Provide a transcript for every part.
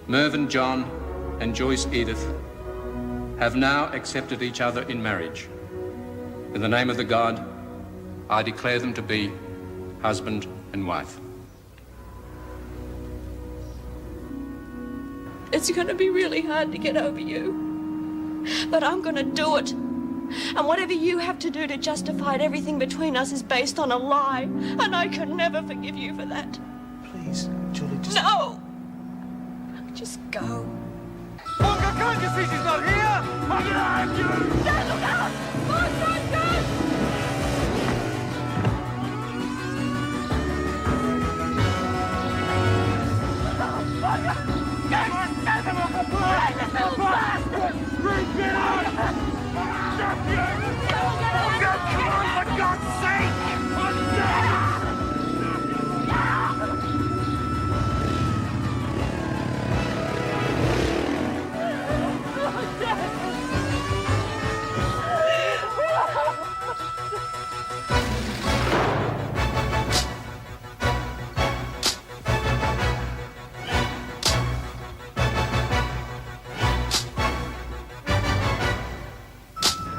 Mervyn John and Joyce Edith have now accepted each other in marriage. In the name of the God, I declare them to be husband and wife. It's going to be really hard to get over you, but I'm going to do it. And whatever you have to do to justify it, everything between us is based on a lie, and I could never forgive you for that. Please, Julie, just... No! Just go. Walker, can't you see she's not here? I'm behind you! Dad, look out! Mark, go! For God's sake!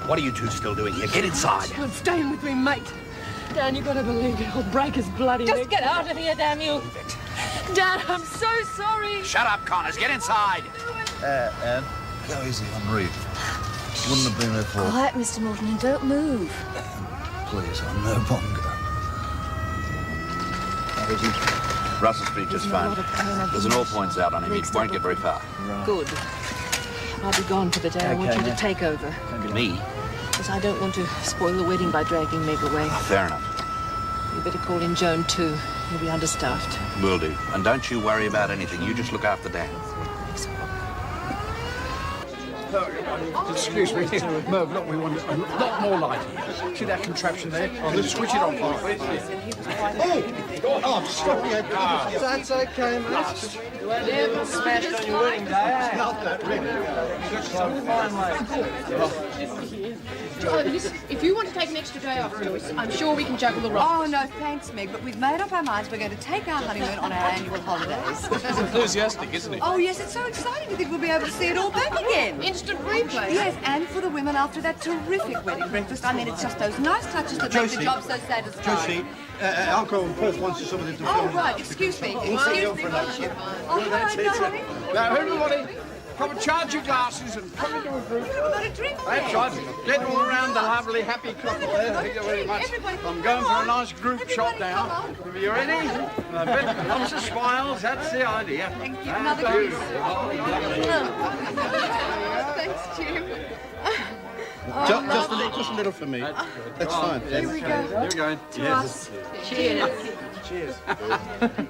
What are you two still doing here? Get inside. I'm staying with me, mate. Dan, you gotta believe it. I'll break his bloody neck. Just get out of here, damn you! Dad, I'm so sorry. Shut up, Connors. Get inside. Anne, go easy on Reed. Wouldn't have been her fault. Quiet, Mr. Morton, and don't move. Please, I'm no bongo. Russell Street just fine. There's an all points out on him. He won't get very far. Good. I'll be gone for the day. I want you to take over. Me? Because I don't want to spoil the wedding by dragging Meg away. Fair enough. You better call in Joan, too. He'll be understaffed. Will do. And don't you worry about anything. You just look after Dan. Excuse me, Merv, look, we want a lot more light here. See that contraption there? Let's switch it on for you. Oh, sorry. That's okay, mate. You had never smashed on your wedding day, eh? Not that really. Oh, listen, if you want to take an extra day off, Joyce, I'm sure we can juggle the rocks. Oh, no, thanks, Meg, but we've made up our minds we're going to take our honeymoon on our annual holidays. It's enthusiastic, isn't it? Oh, yes, it's so exciting to think we'll be able to see it all back again. Instant replay. Yes, and for the women after that terrific wedding breakfast. I mean, it's just those nice touches that make the job so satisfying. Josie, Uncle Perth wants you somebody to film. Oh, right, excuse me. Excuse me. Oh, hi, darling. Now, everybody, come and charge your glasses and come into a group. We've got a drink. That's right. Get all around the lovely, happy couple there. Thank you very much. I'm going for a nice group shot now. Are you ready? Lots of smiles. That's the idea. Thank you. Another kiss. Thanks, Jim. Just a little for me. That's fine. Here we go. Here we go. Yes. Cheers. Cheers.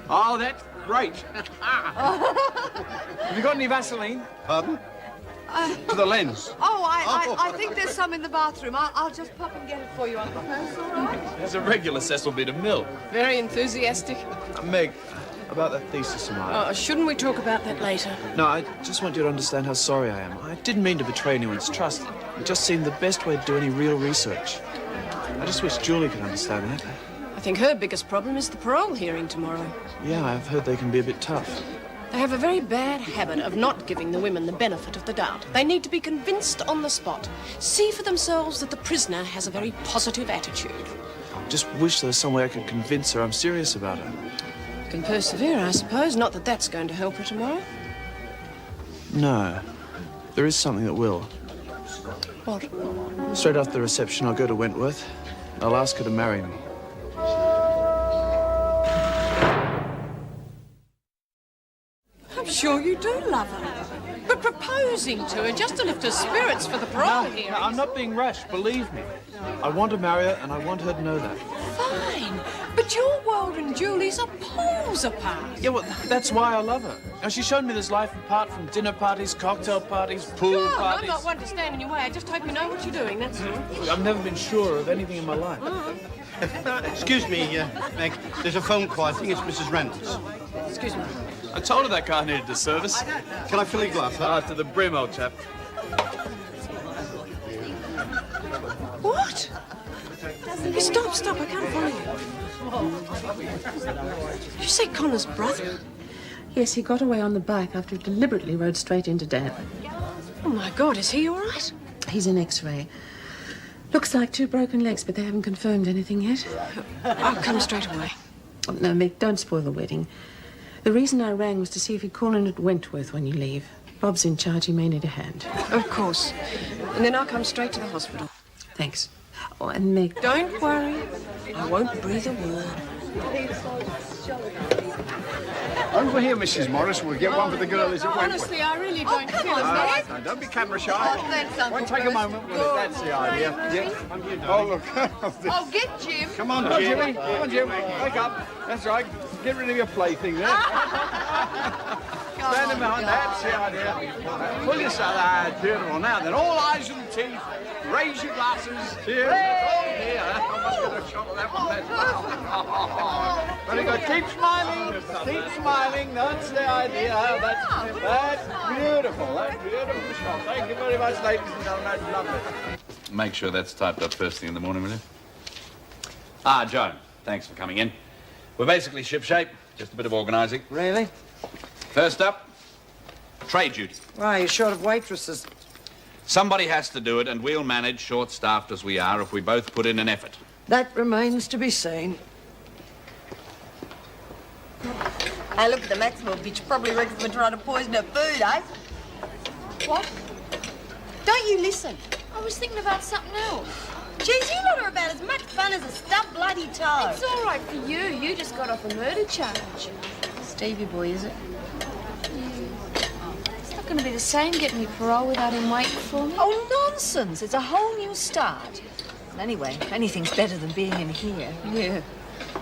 Oh, that's great. Have you got any Vaseline? Pardon? To the lens. Oh, I think there's some in the bathroom. I'll just pop and get it for you, Uncle Perth, all right? There's a regular Cecil B. DeMille. Very enthusiastic. Meg, about that thesis of mine. Shouldn't we talk about that later? No, I just want you to understand how sorry I am. I didn't mean to betray anyone's trust. It just seemed the best way to do any real research. I just wish Julie could understand that. I think her biggest problem is the parole hearing tomorrow. Yeah, I've heard they can be a bit tough. They have a very bad habit of not giving the women the benefit of the doubt. They need to be convinced on the spot. See for themselves that the prisoner has a very positive attitude. Just wish there was some way I could convince her I'm serious about her. You can persevere, I suppose. Not that that's going to help her tomorrow. No. There is something that will. What? Straight after the reception, I'll go to Wentworth. I'll ask her to marry me. I'm sure you do love her. But proposing to her just to lift her spirits for the parole hearing. No, I'm not being rash, believe me. I want to marry her, and I want her to know that. Fine. But your world and Julie's are poles apart. Yeah, well, that's why I love her. Now, she's shown me this life apart from dinner parties, cocktail parties, pool No, parties. I'm not one to stand in your way. I just hope you know what you're doing, that's all. I've never been sure of anything in my life. Excuse me, Meg. There's a phone call. I think it's Mrs. Reynolds. Excuse me. I told her that car needed a service. Can I fill your glass up? To the brim, old chap. What? Hey, stop, I can't follow you. Did you say Connor's brother? Yes, he got away on the bike after he deliberately rode straight into Dad. Oh, my God, is he all right? He's in X-ray. Looks like 2 broken legs, but they haven't confirmed anything yet. I'll come straight away. Oh, no, Meg, don't spoil the wedding. The reason I rang was to see if you'd call in at Wentworth when you leave. Bob's in charge. He may need a hand. Of course. And then I'll come straight to the hospital. Thanks. Oh, and Meg, don't worry. I won't breathe a word. Over here, Mrs. Morris. We'll get one for the girlies at Wentworth. Honestly, I really don't feel All as right, now, don't be camera shy. Won't take a moment. Well, that's the idea. Yeah. Oh, look. Oh, get Jim. Come on, Jimmy. Come on, Jimmy. Wake up. That's right. Get rid of your plaything there. Stand behind. That's the idea. Pull yourself out. Beautiful. Now then, all eyes and teeth. Raise your glasses. Cheers. Oh, dear. I must get a shot of that one. Very good. Keep smiling. Keep smiling. That's the idea. That's beautiful. That's beautiful shot. Thank you very much, ladies and gentlemen. That's lovely. Make sure that's typed up first thing in the morning, will you? Ah, Joan, thanks for coming in. We're basically shipshape, just a bit of organising. Really? First up, trade duty. Why, you're short of waitresses. Somebody has to do it, and we'll manage, short-staffed as we are, if we both put in an effort. That remains to be seen. Hey, look at the Maxwell bitch. Probably reckons we're trying to poison her food, eh? What? Don't you listen? I was thinking about something else. Geez, you lot are about as much fun as a stubbed bloody toe. It's all right for you. You just got off a murder charge. Stevie boy, is it? It's not going to be the same getting me parole without him waiting for me. Oh, nonsense. It's a whole new start. Anyway, anything's better than being in here. Yeah.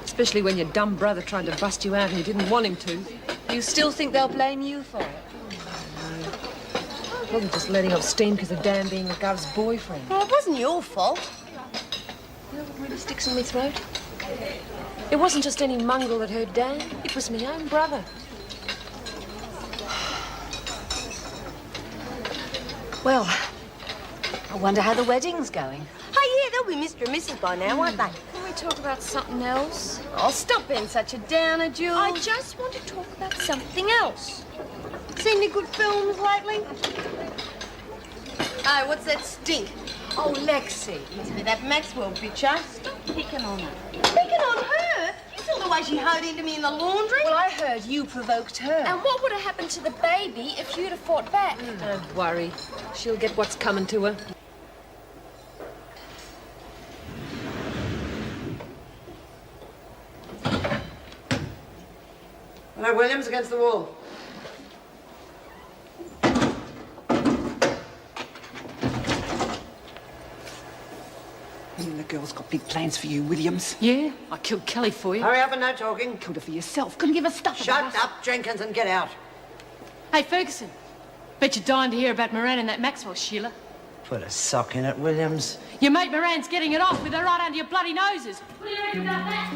Especially when your dumb brother tried to bust you out and you didn't want him to. You still think they'll blame you for it? I wasn't just letting off steam because of Dan being a Gov's boyfriend. Well, it wasn't your fault. You know what really sticks in my throat? It wasn't just any mongrel that heard Dan. It was my own brother. Well, I wonder how the wedding's going. Oh, yeah, they'll be Mr. and Mrs. by now, won't they? Can we talk about something else? Oh, stop being such a downer, Jules. I just want to talk about something else. Seen any good films lately? Oh, what's that stink? Oh, Lexi. Must be that Maxwell bitch, huh? Stop picking on her. Picking on her? You saw the way she hoed into me in the laundry? Well, I heard you provoked her. And what would have happened to the baby if you'd have fought back? Don't worry. She'll get what's coming to her. Hello, Williams, against the wall. The girl's got big plans for you, Williams. Yeah? I killed Kelly for you. Hurry up and no talking. Killed her for yourself. Couldn't give a stuff about Shut up, Jenkins, and get out. Hey, Ferguson. Bet you're dying to hear about Moran and that Maxwell, Sheila. Put a sock in it, Williams. Your mate Moran's getting it off with her right under your bloody noses. What do you reckon about that?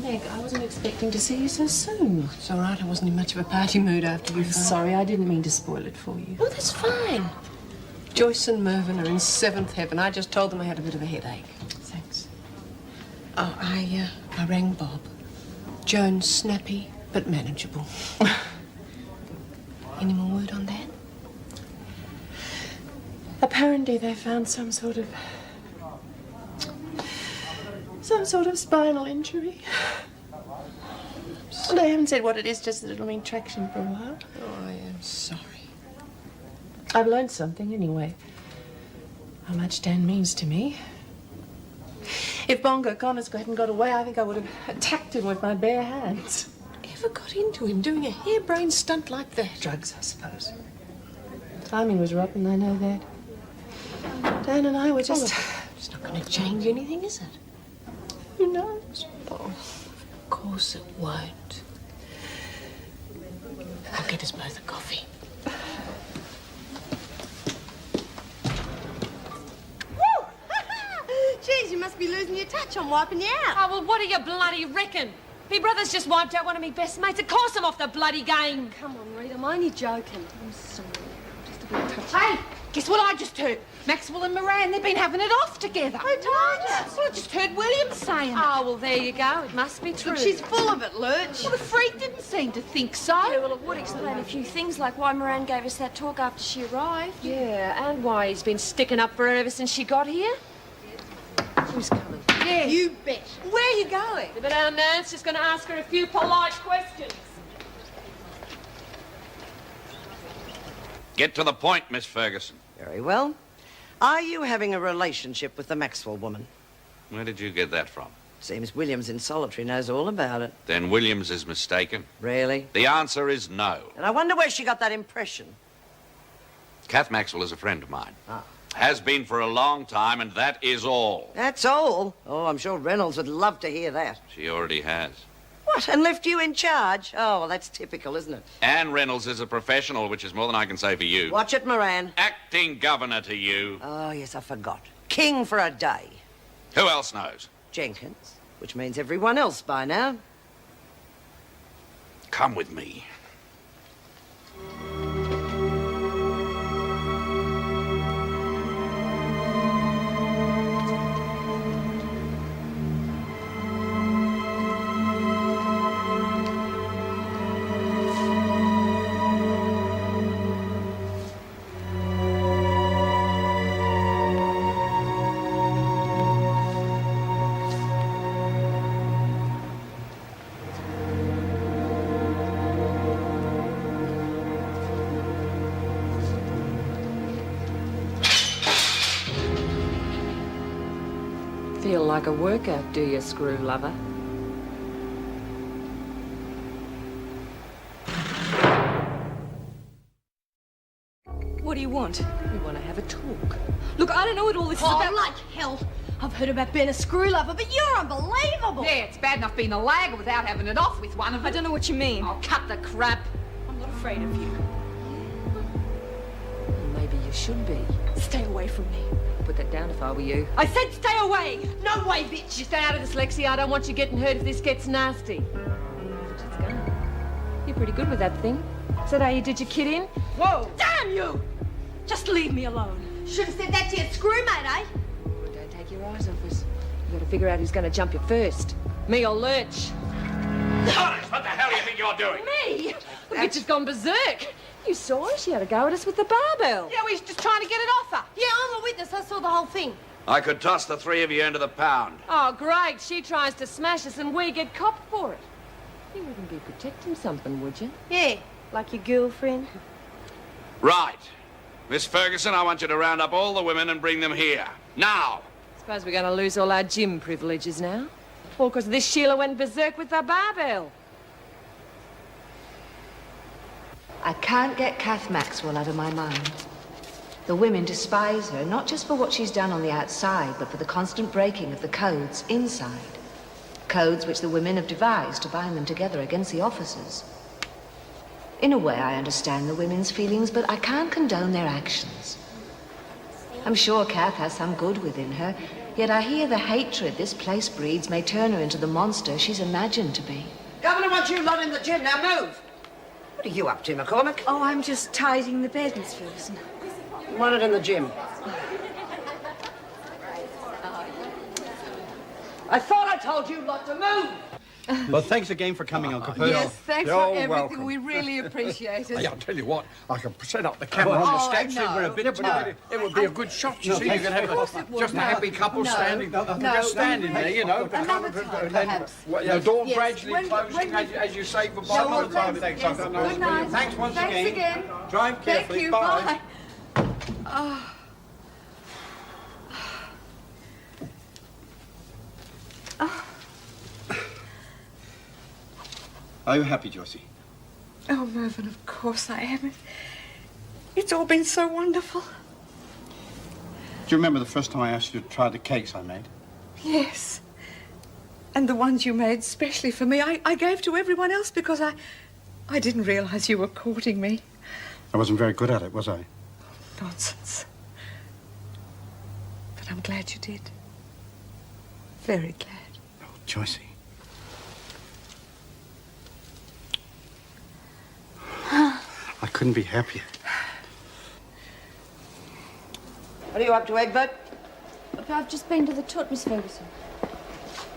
Meg, I wasn't expecting to see you so soon. It's all right. I wasn't in much of a party mood after you. Sorry, I didn't mean to spoil it for you. Oh, that's fine. Joyce and Mervyn are in 7th heaven. I just told them I had a bit of a headache. Thanks. Oh, I rang Bob. Joan's snappy, but manageable. Any more word on that? Apparently they found some sort of spinal injury. Well, they haven't said what it is, just that it'll mean traction for a while. Oh, I am sorry. I've learned something anyway. How much Dan means to me. If Bongo Connors hadn't got away, I think I would have attacked him with my bare hands. Ever got into him doing a harebrained stunt like that? Drugs, I suppose. Timing was rotten, I know that. Dan and I were just... It's not going to change anything, is it? Who knows? Oh, of course it won't. I'll get us both a coffee. Geez, you must be losing your touch on wiping you out. Oh, well, what do you bloody reckon? Me brother's just wiped out one of me best mates. Of course I'm off the bloody game. Come on, Reed, I'm only joking. I'm sorry. Just a bit touchy. Hey, guess what I just heard? Maxwell and Moran, they've been having it off together. Who told you? Well, I just heard William saying it. Oh, well, there you go. It must be true. Look, she's full of it, Lurch. Well, the freak didn't seem to think so. Yeah, well, it would explain a few things, like why Moran gave us that talk after she arrived. Yeah, and why he's been sticking up for her ever since she got here. Who's coming? Yeah. You bet. Where are you going? But our Nan's just going to ask her a few polite questions. Get to the point, Miss Ferguson. Very well. Are you having a relationship with the Maxwell woman? Where did you get that from? Seems Williams in solitary knows all about it. Then Williams is mistaken. Really? The answer is no. And I wonder where she got that impression. Kath Maxwell is a friend of mine. Ah. Has been for a long time, and that is all. That's all? Oh, I'm sure Reynolds would love to hear that. She already has. What, and left you in charge? Oh, well, that's typical, isn't it? Anne Reynolds is a professional, which is more than I can say for you. Watch it, Moran. Acting governor to you. Oh, yes, I forgot. King for a day. Who else knows? Jenkins, which means everyone else by now. Come with me. Feel like a workout, do you, screw lover? What do you want? We want to have a talk. Look, I don't know what all this is Oh, about. like hell. I've heard about being a screw lover, but you're unbelievable. Yeah, it's bad enough being a lagger without having it off with one of them. I don't know what you mean. Oh, cut the crap. I'm not afraid of you. Maybe you should be. Stay away from me. Put that down if I were you. I said stay away. No way, bitch. You stay out of this, Lexi. I don't want you getting hurt if this gets nasty. She's gone. You're pretty good with that thing. Is that how you did your kid in? Whoa. Damn you! Just leave me alone. Should have said that to your screw mate, eh? Don't take your eyes off us. You gotta figure out who's gonna jump you first. Me or Lurch. Honest, what the hell do you think you're doing? Me? The bitch has gone berserk. You saw her. She had a go at us with the barbell. Yeah, we was just trying to get it off her. Yeah, I'm a witness. I saw the whole thing. I could toss the three of you into the pound. Oh, great. She tries to smash us and we get copped for it. You wouldn't be protecting something, would you? Yeah, like your girlfriend. Right. Miss Ferguson, I want you to round up all the women and bring them here. Now! Suppose we're going to lose all our gym privileges now? All because this Sheila went berserk with the barbell. I can't get Kath Maxwell out of my mind. The women despise her, not just for what she's done on the outside, but for the constant breaking of the codes inside. Codes which the women have devised to bind them together against the officers. In a way, I understand the women's feelings, but I can't condone their actions. I'm sure Kath has some good within her, yet I hear the hatred this place breeds may turn her into the monster she's imagined to be. Governor wants you lot in the gym. Now move. What are you up to, McCormick? Oh, I'm just tidying the bed, Miss Ferguson. You want it in the gym. I thought I told you lot to move. Well, thanks again for coming, Uncle Percy. Yes, thanks You're for everything. welcome. We really appreciate it. Hey, I'll tell you what, I can set up the camera on the Oh, steps. no. We're a bit, but it would be a good shot. You No, see, you thanks. could have Of course it would. just a happy couple No. standing, No. just standing there, you know. Another time, perhaps. The door Yes, gradually when- closing when we- as you say goodbye. No, Another time, thanks. thanks. Yes, I know. good night. Thanks once Thanks again. Drive Thank carefully. you. Bye. Bye. Oh. Are you happy, Josie? Oh, Mervyn, of course I am. It's all been so wonderful. Do you remember the first time I asked you to try the cakes I made? Yes. And the ones you made specially for me, I gave to everyone else because I didn't realize you were courting me. I wasn't very good at it, was I? Nonsense. But I'm glad you did. Very glad. Oh, Josie. couldn't be happier. What are you up to, Egbert? I've just been to the toot, Miss Ferguson.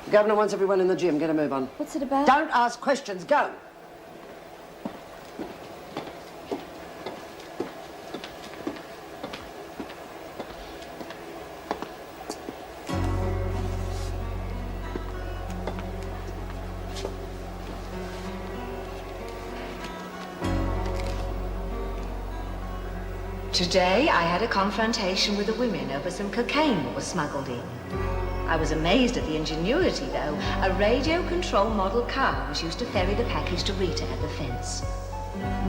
The governor wants everyone in the gym. Get a move on. What's it about? Don't ask questions. Go. Today, I had a confrontation with the women over some cocaine that was smuggled in. I was amazed at the ingenuity, though. A radio-control model car was used to ferry the package to Rita at the fence.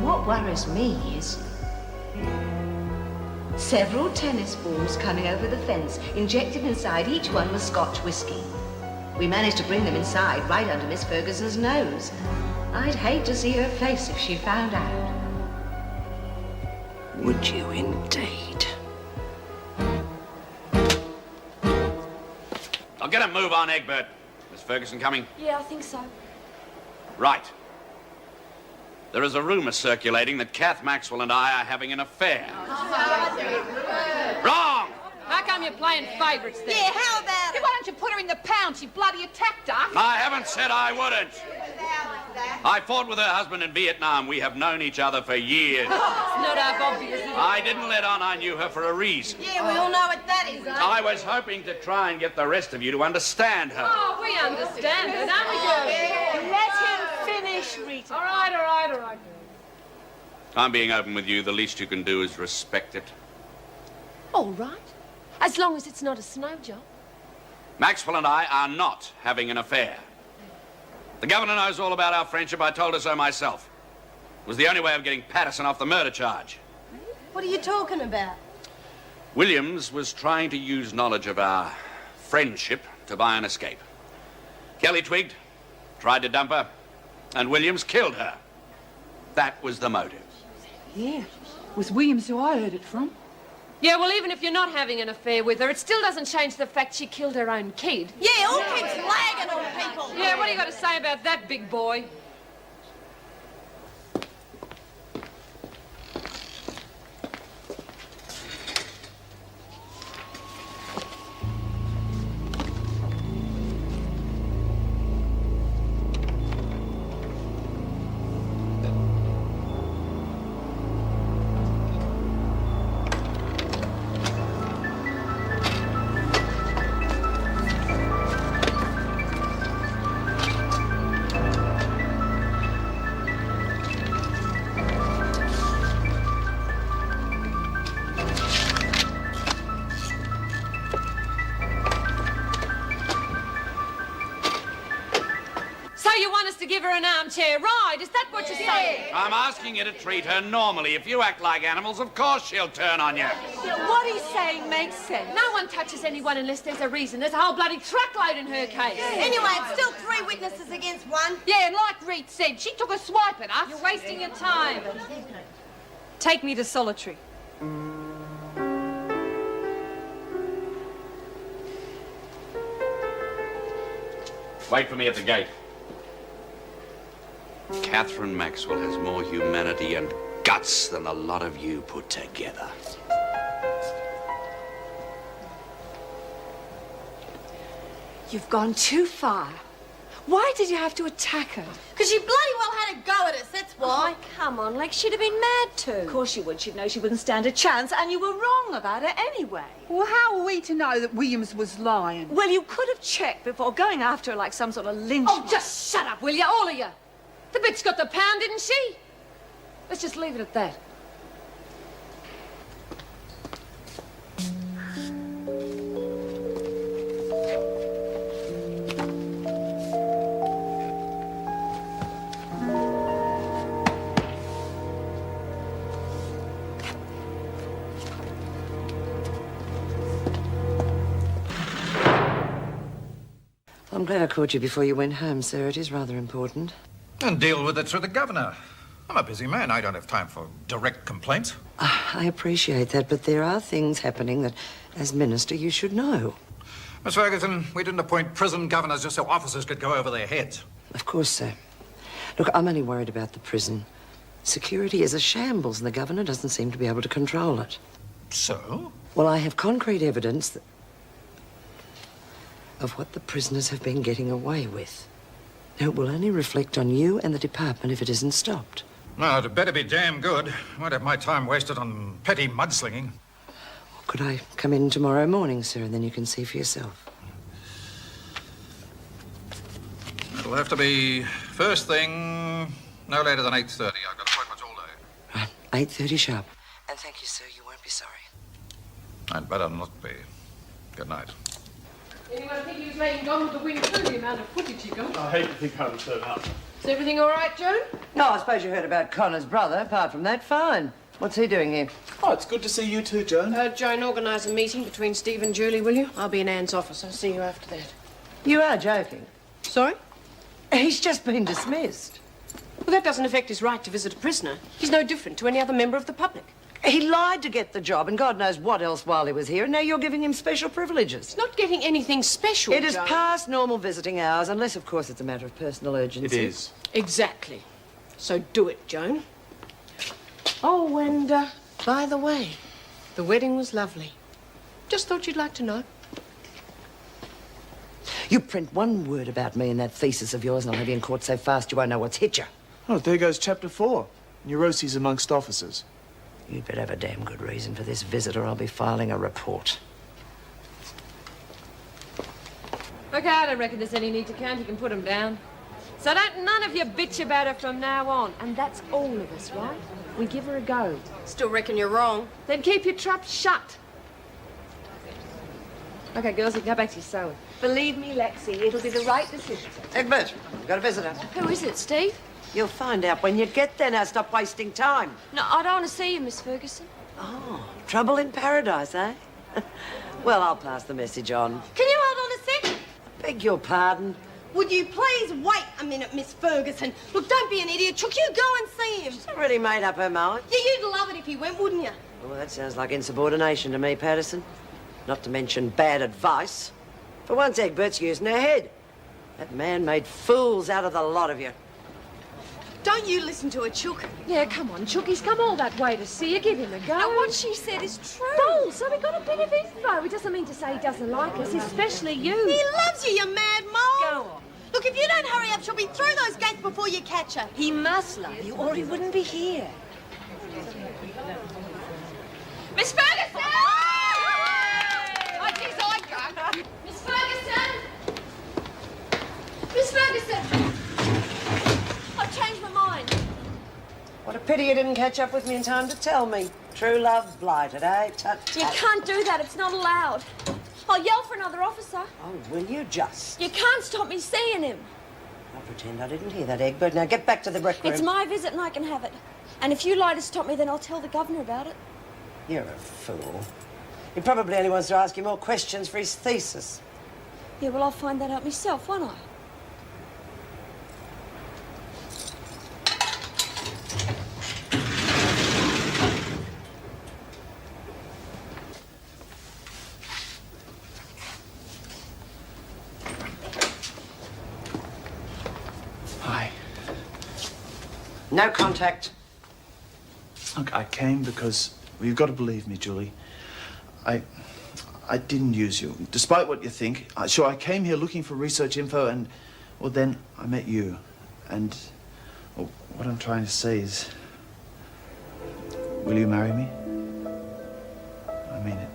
What worries me is several tennis balls coming over the fence, injected inside each one with Scotch whiskey. We managed to bring them inside, right under Miss Ferguson's nose. I'd hate to see her face if she found out. Would you indeed? I'll get a move on, Egbert. Miss Ferguson coming? Yeah, I think so. Right. There is a rumour circulating that Kath Maxwell and I are having an affair. Wrong! How come you're playing favourites then? Yeah, how about it? Why don't you put her in the pound? She bloody attacked us. I haven't said I wouldn't. I fought with her husband in Vietnam. We have known each other for years. It's not half obvious, is it? I didn't let on I knew her for a reason. Yeah, we all know what that is, eh? I was hoping to try and get the rest of you to understand her. Oh, we understand her, don't we, girl? Let him finish, Rita. All right. I'm being open with you. The least you can do is respect it. All right. As long as it's not a snow job. Maxwell and I are not having an affair. The governor knows all about our friendship. I told her so myself. It was the only way of getting Patterson off the murder charge. What are you talking about? Williams was trying to use knowledge of our friendship to buy an escape. Kelly twigged, tried to dump her, and Williams killed her. That was the motive. Yeah, it was Williams who I heard it from. Yeah, well, even if you're not having an affair with her, it still doesn't change the fact she killed her own kid. Yeah, all keeps lagging on people. Yeah, what do you got to say about that, big boy? To give her an armchair ride, is that what you're saying? I'm asking you to treat her normally. If you act like animals, of course she'll turn on you. What he's saying makes sense. No one touches anyone unless there's a reason. There's a whole bloody truckload in her case. Anyway, it's still 3 witnesses against 1. Yeah, and like Reed said, she took a swipe at us. You're wasting your time. Take me to solitary. Wait for me at the gate. Catherine Maxwell has more humanity and guts than a lot of you put together. You've gone too far. Why did you have to attack her? Because she bloody well had a go at us, that's why. Oh, come on, like she'd have been mad too. Of course she would. She'd know she wouldn't stand a chance, and you were wrong about her anyway. Well, how are we to know that Williams was lying? Well, you could have checked before going after her like some sort of lynch. Oh, just shut up, will you, all of you? The bitch got the pound, didn't she? Let's just leave it at that. I'm glad I caught you before you went home, sir. It is rather important. And deal with it through the governor. I'm a busy man. I don't have time for direct complaints. I appreciate that, but there are things happening that, as minister, you should know. Miss Ferguson, we didn't appoint prison governors just so officers could go over their heads. Of course, sir. Look, I'm only worried about the prison. Security is a shambles and the governor doesn't seem to be able to control it. So? Well, I have concrete evidence of what the prisoners have been getting away with. Now, it will only reflect on you and the department if it isn't stopped. No, it better be damn good. Won't have my time wasted on petty mudslinging. Could I come in tomorrow morning, sir, and then you can see for yourself? It'll have to be first thing, no later than 8:30. I've got appointments all day. Right, 8:30 sharp. And thank you, sir. You won't be sorry. I'd better not be. Good night. Anyone think he was making Gone with the Wind through the amount of footage he got? I hate to think how to turn up. Is everything all right, Joan? No, I suppose you heard about Connor's brother. Apart from that, fine. What's he doing here? Oh, it's good to see you too, Joan. Joan, organise a meeting between Steve and Julie, will you? I'll be in Anne's office. I'll see you after that. You are joking. Sorry? He's just been dismissed. Well, that doesn't affect his right to visit a prisoner. He's no different to any other member of the public. He lied to get the job and God knows what else while he was here, and now you're giving him special privileges. He's not getting anything special, It is Joan. past normal visiting hours, unless, of course, it's a matter of personal urgency. It is. Exactly. So do it, Joan. Oh, and, by the way, the wedding was lovely. Just thought you'd like to know. You print one word about me in that thesis of yours and I'll have you in court so fast you won't know what's hit you. Oh, there goes chapter 4. Neuroses amongst officers. You'd better have a damn good reason for this visit or I'll be filing a report. Okay, I don't reckon there's any need to count. You can put them down. So none of you bitch about her from now on. And that's all of us, right? We give her a go. Still reckon you're wrong. Then keep your trap shut. Okay, girls, you can go back to your sewing. Believe me, Lexi, it'll be the right decision. Egbert, we've got a visitor. Who is it, Steve? You'll find out when you get there. Now stop wasting time. No, I don't want to see you, Miss Ferguson. Oh, trouble in paradise, eh? Well, I'll pass the message on. Can you hold on a sec? Beg your pardon. Would you please wait a minute, Miss Ferguson? Look, don't be an idiot, Chook. You go and see him. She's already made up her mind. Yeah, you'd love it if he went, wouldn't you? Well, that sounds like insubordination to me, Patterson. Not to mention bad advice. For once, Egbert's using her head. That man made fools out of the lot of you. Don't you listen to her, Chook. Yeah, come on, Chook. He's come all that way to see you. Give him a go. Now, what she said is true. Bull, so we got a bit of info. It doesn't mean to say he doesn't like us, especially you. He loves you, you mad mole. Go on. Look, if you don't hurry up, she'll be through those gates before you catch her. He must love you, or he wouldn't be here. Miss Ferguson! Oh, geez, I go. Miss Ferguson! Miss Ferguson! I've changed my mind. What a pity you didn't catch up with me in time to tell me. True love blighted, eh? Tut, tut. You can't do that. It's not allowed. I'll yell for another officer. Oh, will you just? You can't stop me seeing him. I'll pretend I didn't hear that, Egbert. Now get back to the rec room. It's my visit and I can have it. And if you lie to stop me, then I'll tell the governor about it. You're a fool. He probably only wants to ask you more questions for his thesis. Yeah, well, I'll find that out myself, won't I? Hi. No contact. Look, I came because... Well, you've got to believe me, Julie. I didn't use you, despite what you think. Sure, I came here looking for research info and... Well, then I met you. And... Well, what I'm trying to say is... Will you marry me? I mean it.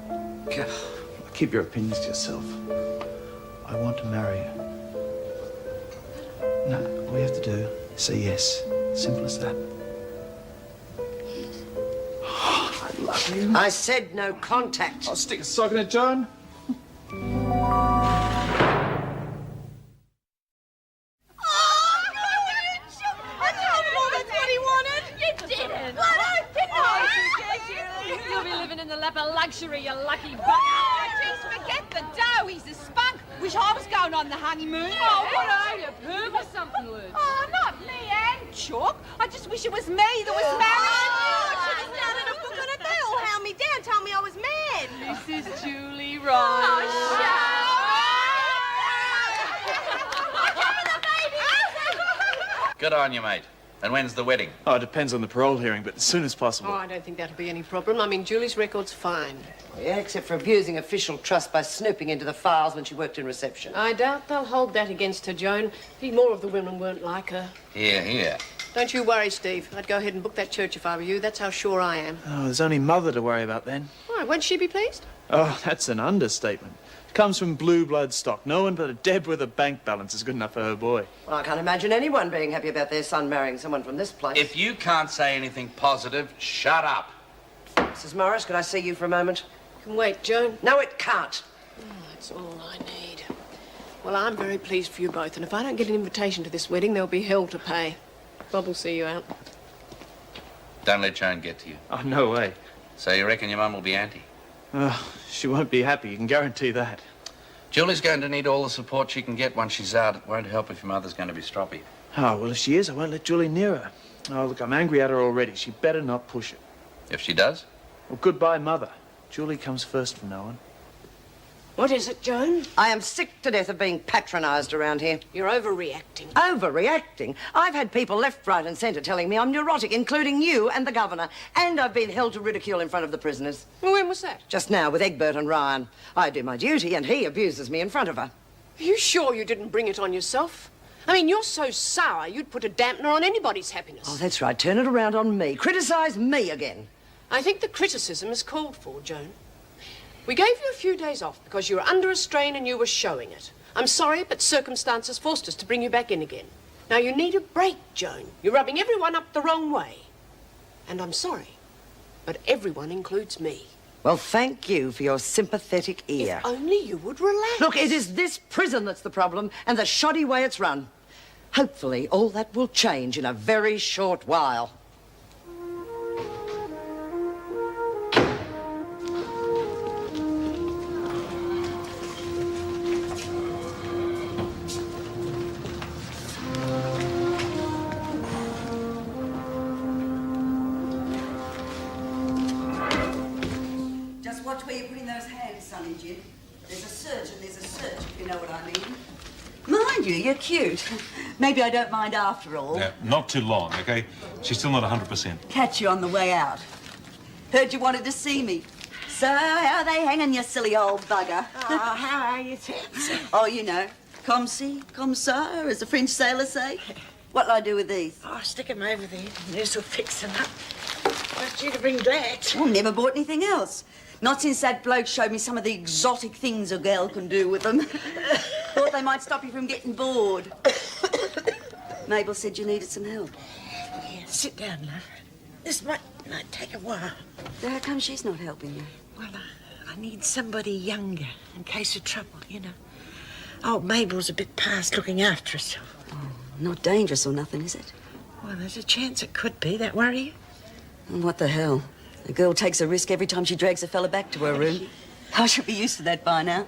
Keep your opinions to yourself. I want to marry you. No, all you have to do is say yes. Simple as that. I love you. I said no contact. I'll stick a sock in it, Joan. Luxury, you lucky bugger. Just forget the dough. He's a spunk. Wish I was going on the honeymoon. Oh, what are you, perv or something, Lou? Oh, not me, Anne Chook. I just wish it was me that was married. Oh, should have started a book on it. They all hound me down, told me I was mad. This is Julie Ryan. Good on you, mate. And when's the wedding? Oh, it depends on the parole hearing, but as soon as possible. Oh, I don't think that'll be any problem. I mean, Julie's record's fine. Yeah, except for abusing official trust by snooping into the files when she worked in reception. I doubt they'll hold that against her, Joan. Be more of the women weren't like her. Here, here. Don't you worry, Steve. I'd go ahead and book that church if I were you. That's how sure I am. Oh, there's only Mother to worry about then. Why, won't she be pleased? Oh, that's an understatement. Comes from blue blood stock. No one but a Deb with a bank balance is good enough for her boy. Well, I can't imagine anyone being happy about their son marrying someone from this place. If you can't say anything positive, shut up. Mrs. Morris, could I see you for a moment? Can wait, Joan. No, it can't. Oh, that's all I need. Well, I'm very pleased for you both, and if I don't get an invitation to this wedding, there'll be hell to pay. Bob will see you out. Don't let Joan get to you. Oh, no way. So you reckon your mum will be anti? Oh, she won't be happy, you can guarantee that. Julie's going to need all the support she can get once she's out. It won't help if your mother's going to be stroppy. Oh, well, if she is, I won't let Julie near her. Oh, look, I'm angry at her already. She better not push it. If she does? Well, goodbye, Mother. Julie comes first from now on. What is it, Joan? I am sick to death of being patronised around here. You're overreacting. Overreacting? I've had people left, right and centre telling me I'm neurotic, including you and the governor. And I've been held to ridicule in front of the prisoners. Well, when was that? Just now, with Egbert and Ryan. I do my duty and he abuses me in front of her. Are you sure you didn't bring it on yourself? I mean, you're so sour, you'd put a dampener on anybody's happiness. Oh, that's right. Turn it around on me. Criticise me again. I think the criticism is called for, Joan. We gave you a few days off because you were under a strain and you were showing it. I'm sorry, but circumstances forced us to bring you back in again. Now, you need a break, Joan. You're rubbing everyone up the wrong way. And I'm sorry, but everyone includes me. Well, thank you for your sympathetic ear. If only you would relax. Look, it is this prison that's the problem and the shoddy way it's run. Hopefully, all that will change in a very short while. Watch where you're putting those hands, Sonny Jim. There's a search and there's a search, if you know what I mean. Mind you, you're cute. Maybe I don't mind after all. Yeah, not too long, okay? She's still not 100%. Catch you on the way out. Heard you wanted to see me. So, how are they hanging, you silly old bugger? Oh, how are you, Tits? Oh, you know, comme ci, comme ça, as the French sailors say. What'll I do with these? Oh, stick 'em over there. This'll fix 'em up. Want you to bring that. Oh, never bought anything else. Not since that bloke showed me some of the exotic things a girl can do with them. Thought they might stop you from getting bored. Mabel said you needed some help. Yeah, sit down, love. This might take a while. How come she's not helping you? Well, I need somebody younger in case of trouble, you know. Old Mabel's a bit past looking after herself. Oh, not dangerous or nothing, is it? Well, there's a chance it could be. That worry you? And what the hell? A girl takes a risk every time she drags a fella back to her room. I should be used to that by now.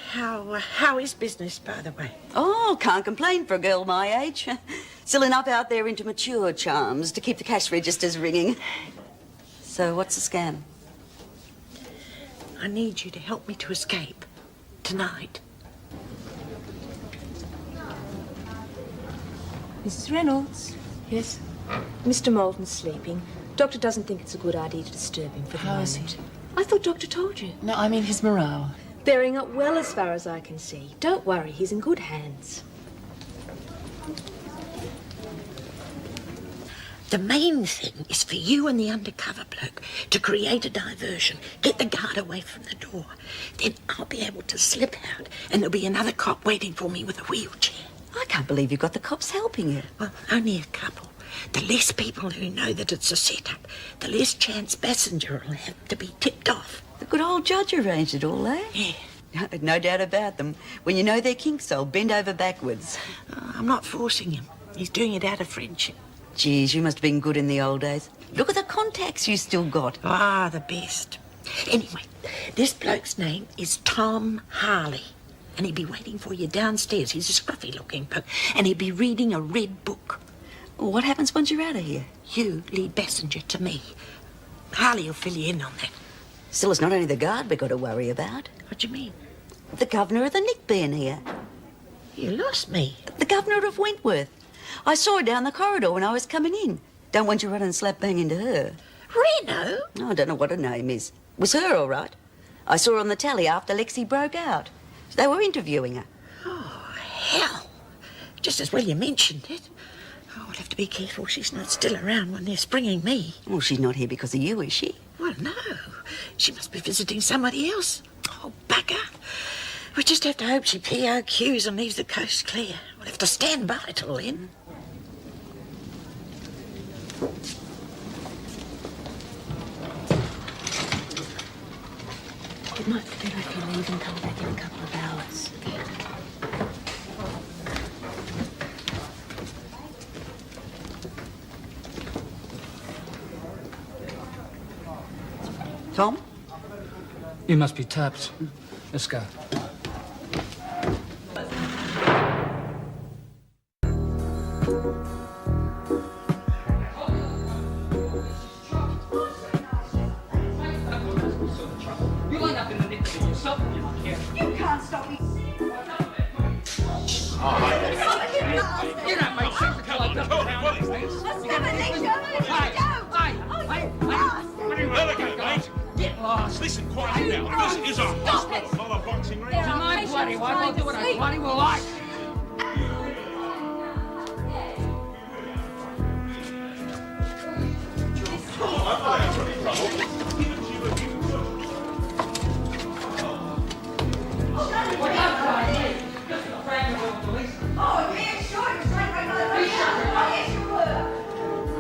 How is business, by the way? Oh, can't complain for a girl my age. Still enough out there into mature charms to keep the cash registers ringing. So what's the scam? I need you to help me to escape. Tonight. Mrs. Reynolds? Yes? Mr. Moulton's sleeping. Doctor doesn't think it's a good idea to disturb him for the moment. How is he? I thought Doctor told you. No, I mean his morale. Bearing up well as far as I can see. Don't worry, he's in good hands. The main thing is for you and the undercover bloke to create a diversion, get the guard away from the door. Then I'll be able to slip out and there'll be another cop waiting for me with a wheelchair. I can't believe you've got the cops helping you. Well, only a couple. The less people who know that it's a setup, the less chance Bassinger will have to be tipped off. The good old judge arranged it all, eh? Yeah. No doubt about them. When you know their kinks, they'll bend over backwards. I'm not forcing him. He's doing it out of friendship. Geez, you must have been good in the old days. Look at the contacts you still got. Ah, the best. Anyway, this bloke's name is Tom Harley. And he'll be waiting for you downstairs. He's a scruffy-looking bloke. And he'll be reading a red book. Well, what happens once you're out of here? You lead Bassinger to me. Harley will fill you in on that. Still, it's not only the guard we've got to worry about. What do you mean? The governor of the Nick being here. You lost me. The governor of Wentworth. I saw her down the corridor when I was coming in. Don't want you running slap bang into her. Reno? Oh, I don't know what her name is. Was her all right? I saw her on the telly after Lexi broke out. They were interviewing her. Oh, hell. Just as well you mentioned it. Oh, I'll have to be careful she's not still around when they're springing me. Well, she's not here because of you, is she? Well, no. She must be visiting somebody else. Oh, bugger. We just have to hope she POQs and leaves the coast clear. We'll have to stand by till then. It might be better if you leave and come back in a couple of hours. Tom? You must be tapped. Let's go. You'll end up in the nick of yourself if you're not careful. You can't stop me. You don't make sense until I dump down all these things. Get lost. Listen, quiet now. This is a hospital, not a boxing ring. It's my bloody one. I'll do what I bloody will like.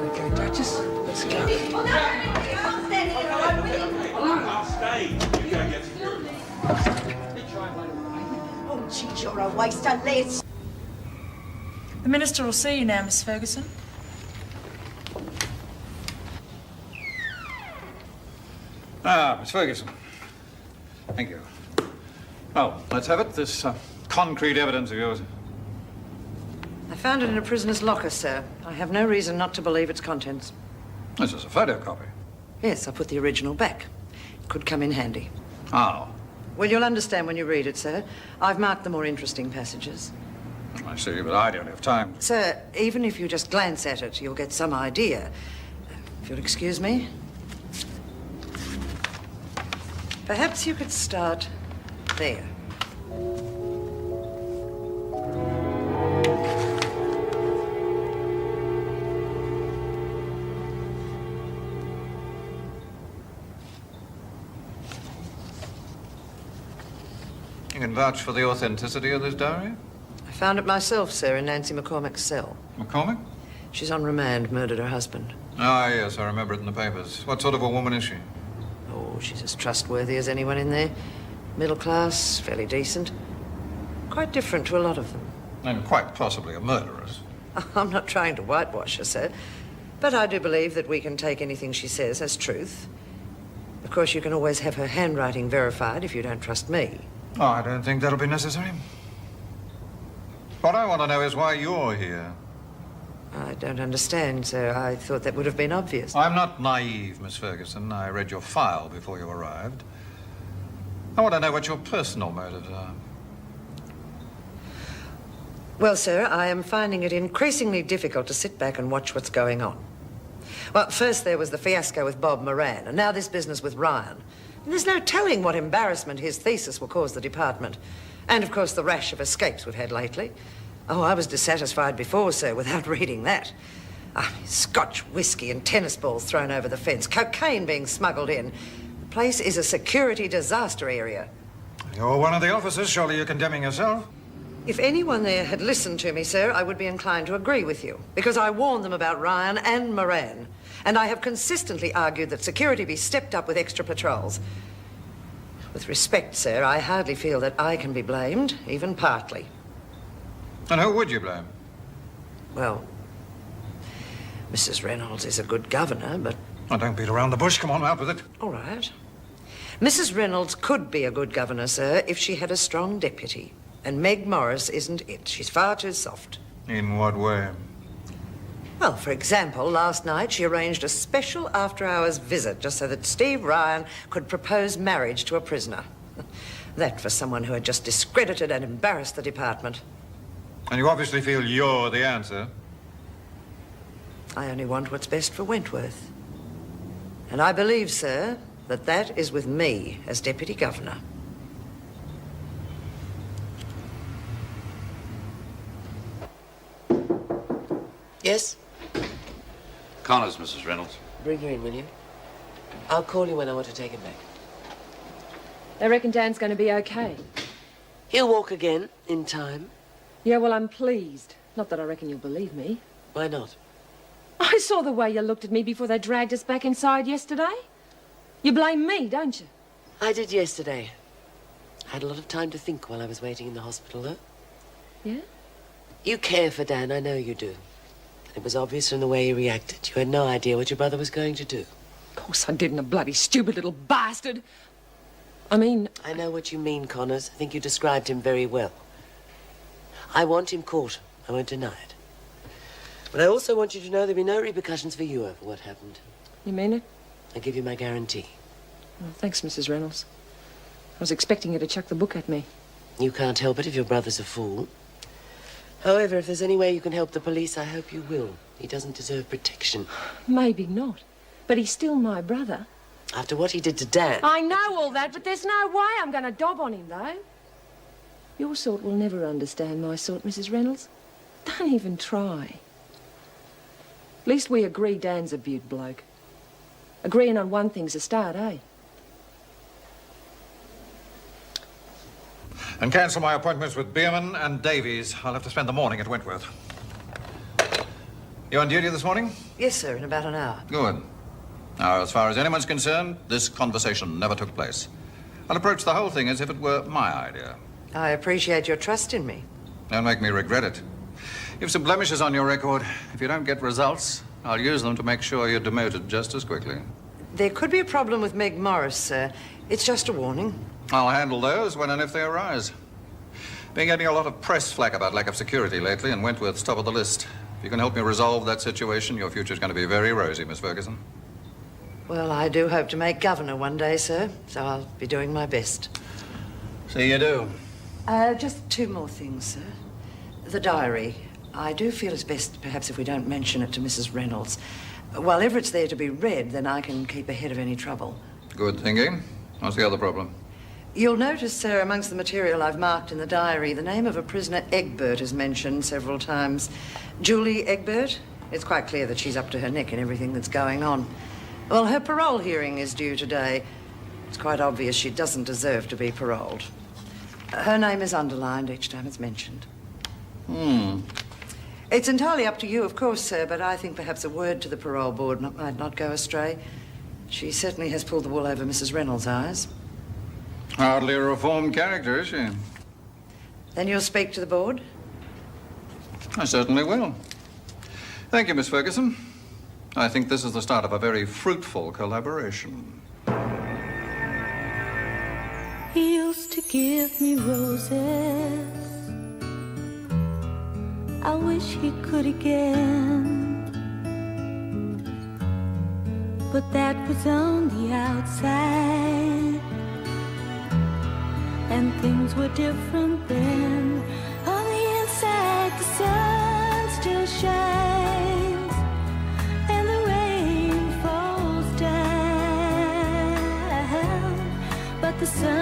Okay, Duchess, let's go. I'll stay. You go get security. Oh, geez, you're a waste of lead. The Minister will see you now, Miss Ferguson. Ah, Miss Ferguson. Thank you. Well, let's have it. This concrete evidence of yours. I found it in a prisoner's locker, sir. I have no reason not to believe its contents. This is a photocopy. Yes, I put the original back. It could come in handy. Oh, Well, you'll understand when you read it, sir. I've marked the more interesting passages. I see, but I don't have time. Sir, even if you just glance at it, you'll get some idea. If you'll excuse me. Perhaps you could start there. You can vouch for the authenticity of this diary? I found it myself, sir, in Nancy McCormack's cell. McCormick? She's on remand, murdered her husband. Ah, yes, I remember it in the papers. What sort of a woman is she? Oh, she's as trustworthy as anyone in there. Middle class, fairly decent. Quite different to a lot of them. And quite possibly a murderess. I'm not trying to whitewash her, sir. But I do believe that we can take anything she says as truth. Of course, you can always have her handwriting verified if you don't trust me. Oh, I don't think that'll be necessary. What I want to know is why you're here. I don't understand, sir. I thought that would have been obvious. I'm not naive, Miss Ferguson. I read your file before you arrived. I want to know what your personal motives are. Well, sir, I am finding it increasingly difficult to sit back and watch what's going on. Well, first there was the fiasco with Bob Moran, and now this business with Ryan. And there's no telling what embarrassment his thesis will cause the department. And, of course, the rash of escapes we've had lately. Oh, I was dissatisfied before, sir, without reading that. Scotch whiskey and tennis balls thrown over the fence, cocaine being smuggled in. The place is a security disaster area. You're one of the officers. Surely you're condemning yourself? If anyone there had listened to me, sir, I would be inclined to agree with you, because I warned them about Ryan and Moran, and I have consistently argued that security be stepped up with extra patrols. With respect, sir, I hardly feel that I can be blamed, even partly. And who would you blame? Well, Mrs. Reynolds is a good governor, but... Oh, don't beat around the bush. Come on, out with it. All right. Mrs. Reynolds could be a good governor, sir, if she had a strong deputy. And Meg Morris isn't it. She's far too soft. In what way? Well, for example, last night she arranged a special after-hours visit just so that Steve Ryan could propose marriage to a prisoner. That for someone who had just discredited and embarrassed the department. And you obviously feel you're the answer. I only want what's best for Wentworth. And I believe, sir, that that is with me as Deputy Governor. Yes? Connors, Mrs. Reynolds. Bring her in, will you? I'll call you when I want to take him back. They reckon Dan's going to be okay. He'll walk again, in time. Yeah, well, I'm pleased. Not that I reckon you'll believe me. Why not? I saw the way you looked at me before they dragged us back inside yesterday. You blame me, don't you? I did yesterday. I had a lot of time to think while I was waiting in the hospital, though. Yeah? You care for Dan, I know you do. It was obvious from the way you reacted. You had no idea what your brother was going to do. Of course I didn't, a bloody stupid little bastard. I mean... I know what you mean, Connors. I think you described him very well. I want him caught. I won't deny it. But I also want you to know there'll be no repercussions for you over what happened. You mean it? I give you my guarantee. Well, thanks, Mrs. Reynolds. I was expecting you to chuck the book at me. You can't help it if your brother's a fool. However, if there's any way you can help the police, I hope you will. He doesn't deserve protection. Maybe not. But he's still my brother. After what he did to Dan. I know all that, but there's no way I'm going to dob on him, though. Your sort will never understand my sort, Mrs. Reynolds. Don't even try. At least we agree Dan's a beaut bloke. Agreeing on one thing's a start, eh? And cancel my appointments with Bierman and Davies. I'll have to spend the morning at Wentworth. You on duty this morning? Yes, sir, in about an hour. Good. Now, as far as anyone's concerned, this conversation never took place. I'll approach the whole thing as if it were my idea. I appreciate your trust in me. Don't make me regret it. You've some blemishes on your record. If you don't get results, I'll use them to make sure you're demoted just as quickly. There could be a problem with Meg Morris, sir. It's just a warning. I'll handle those when and if they arise. Been getting a lot of press flack about lack of security lately, and Wentworth's top of the list. If you can help me resolve that situation, your future's going to be very rosy, Miss Ferguson. Well, I do hope to make governor one day, sir, so I'll be doing my best. See you do. Just two more things, sir. The diary. I do feel it's best, perhaps, if we don't mention it to Mrs. Reynolds. While ever it's there to be read, then I can keep ahead of any trouble. Good thinking. What's the other problem? You'll notice, sir, amongst the material I've marked in the diary, the name of a prisoner, Egbert, is mentioned several times. Julie Egbert? It's quite clear that she's up to her neck in everything that's going on. Well, her parole hearing is due today. It's quite obvious she doesn't deserve to be paroled. Her name is underlined each time it's mentioned. It's entirely up to you, of course, sir, but I think perhaps a word to the parole board might not go astray. She certainly has pulled the wool over Mrs. Reynolds' eyes. Hardly a reformed character, is she? Then you'll speak to the board? I certainly will. Thank you, Miss Ferguson. I think this is the start of a very fruitful collaboration. He used to give me roses. I wish he could again. But that was on the outside, and things were different then. On the inside, the sun still shines, and the rain falls down, but the sun